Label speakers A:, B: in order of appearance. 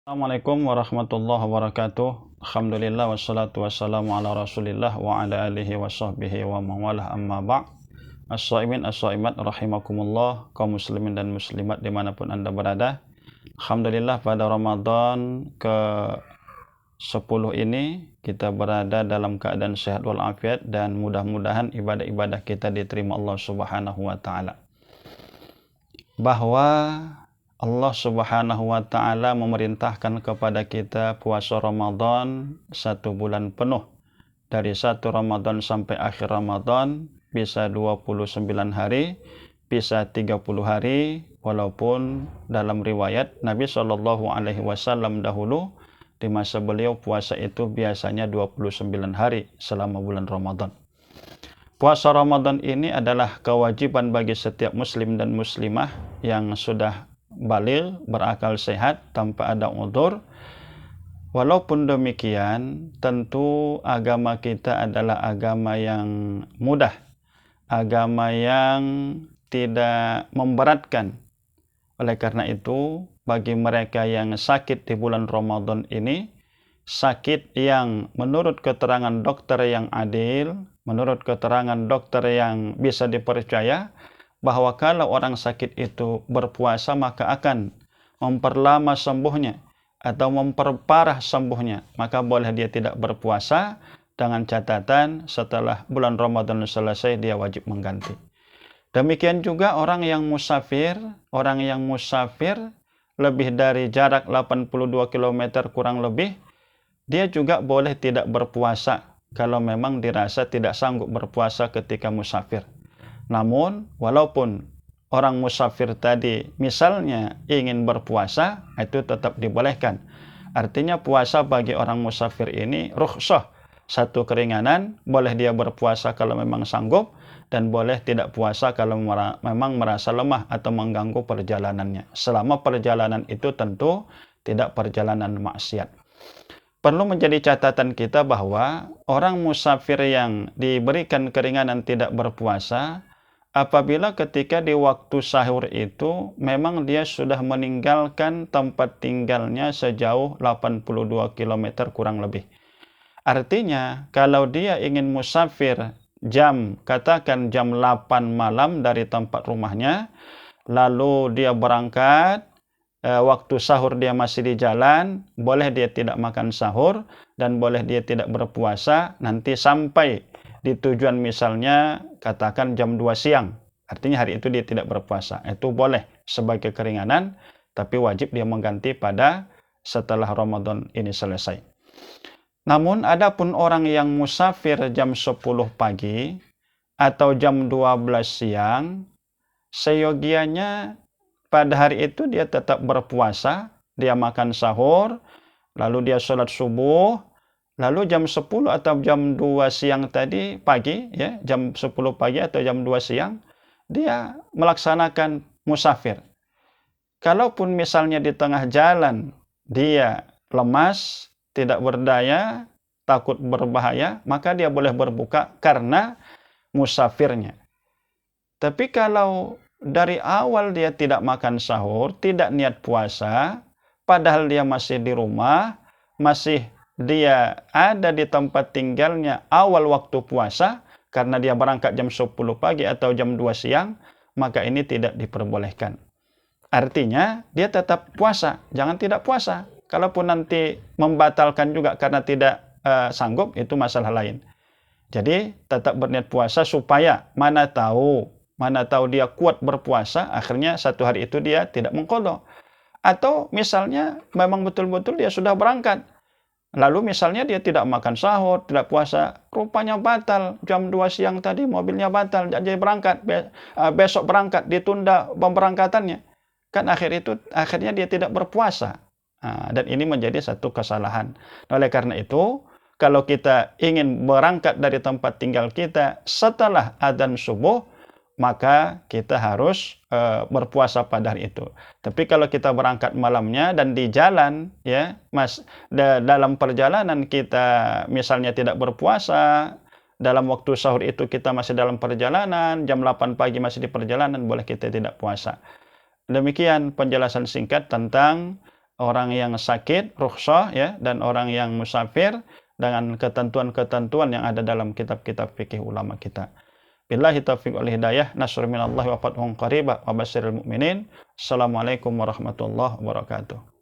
A: Assalamualaikum warahmatullahi wabarakatuh. Alhamdulillah wassalatu wassalamu ala rasulillah wa ala alihi wa sahbihi wa mawalah amma ba' As-saimin as-saimat rahimakumullah, kaum muslimin dan muslimat dimanapun anda berada. Alhamdulillah pada Ramadan ke 10 ini kita berada dalam keadaan sehat walafiat dan mudah-mudahan ibadah-ibadah kita diterima Allah subhanahu wa ta'ala. Bahwa Allah subhanahu wa ta'ala memerintahkan kepada kita puasa Ramadan 1 bulan penuh. Dari 1 Ramadan sampai akhir Ramadan bisa 29 hari, bisa 30 hari, walaupun dalam riwayat Nabi SAW dahulu di masa beliau puasa itu biasanya 29 hari selama bulan Ramadan. Puasa Ramadan ini adalah kewajiban bagi setiap muslim dan muslimah yang sudah baligh, berakal sehat, tanpa ada udzur. Walaupun demikian, tentu agama kita adalah agama yang mudah, agama yang tidak memberatkan. Oleh karena itu, bagi mereka yang sakit di bulan Ramadan ini, sakit yang menurut keterangan dokter yang adil, menurut keterangan dokter yang bisa dipercaya, bahwa kalau orang sakit itu berpuasa maka akan memperlama sembuhnya atau memperparah sembuhnya, maka boleh dia tidak berpuasa, dengan catatan setelah bulan Ramadan selesai dia wajib mengganti. Demikian juga orang yang musafir lebih dari jarak 82 km kurang lebih, dia juga boleh tidak berpuasa kalau memang dirasa tidak sanggup berpuasa ketika musafir. Namun, walaupun orang musafir tadi misalnya ingin berpuasa, itu tetap dibolehkan. Artinya puasa bagi orang musafir ini rukhsah, satu keringanan, boleh dia berpuasa kalau memang sanggup, dan boleh tidak puasa kalau memang merasa lemah atau mengganggu perjalanannya. Selama perjalanan itu tentu tidak perjalanan maksiat. Perlu menjadi catatan kita bahwa orang musafir yang diberikan keringanan tidak berpuasa, apabila ketika di waktu sahur itu memang dia sudah meninggalkan tempat tinggalnya sejauh 82 km kurang lebih. Artinya kalau dia ingin musafir katakan jam 8 malam dari tempat rumahnya, lalu dia berangkat, waktu sahur dia masih di jalan, boleh dia tidak makan sahur dan boleh dia tidak berpuasa nanti sampai di tujuan, misalnya katakan jam 2 siang, artinya hari itu dia tidak berpuasa. Itu boleh sebagai keringanan, tapi wajib dia mengganti pada setelah Ramadan ini selesai. Namun adapun orang yang musafir jam 10 pagi atau jam 12 siang, seyogianya pada hari itu dia tetap berpuasa, dia makan sahur, lalu dia sholat subuh, lalu jam 10 atau jam 2 siang tadi pagi, ya, jam 10 pagi atau jam 2 siang, dia melaksanakan musafir. Kalaupun misalnya di tengah jalan dia lemas, tidak berdaya, takut berbahaya, maka dia boleh berbuka karena musafirnya. Tapi kalau dari awal dia tidak makan sahur, tidak niat puasa, padahal dia masih di rumah, masih dia ada di tempat tinggalnya awal waktu puasa, karena dia berangkat jam 10 pagi atau jam 2 siang, maka ini tidak diperbolehkan. Artinya dia tetap puasa, jangan tidak puasa. Kalaupun nanti membatalkan juga karena tidak sanggup, itu masalah lain. Jadi tetap berniat puasa supaya mana tahu dia kuat berpuasa, akhirnya satu hari itu dia tidak mengqadha. Atau misalnya memang betul-betul dia sudah berangkat, lalu misalnya dia tidak makan sahur, tidak puasa, rupanya batal, jam 2 siang tadi mobilnya batal, jadi berangkat, besok berangkat, ditunda pemberangkatannya. Kan akhirnya dia tidak berpuasa. Dan ini menjadi satu kesalahan. Oleh karena itu, kalau kita ingin berangkat dari tempat tinggal kita setelah adzan subuh, maka kita harus berpuasa pada hari itu. Tapi kalau kita berangkat malamnya dan di jalan, ya, dalam perjalanan kita misalnya tidak berpuasa, dalam waktu sahur itu kita masih dalam perjalanan, jam 8 pagi masih di perjalanan, boleh kita tidak puasa. Demikian penjelasan singkat tentang orang yang sakit, rukhsah ya, dan orang yang musafir dengan ketentuan-ketentuan yang ada dalam kitab-kitab fikih ulama kita. Billahi taufiq wal hidayah, nasr minallahi wa fathun qaribah wa basyiril mu'minin. Assalamualaikum warahmatullahi wabarakatuh.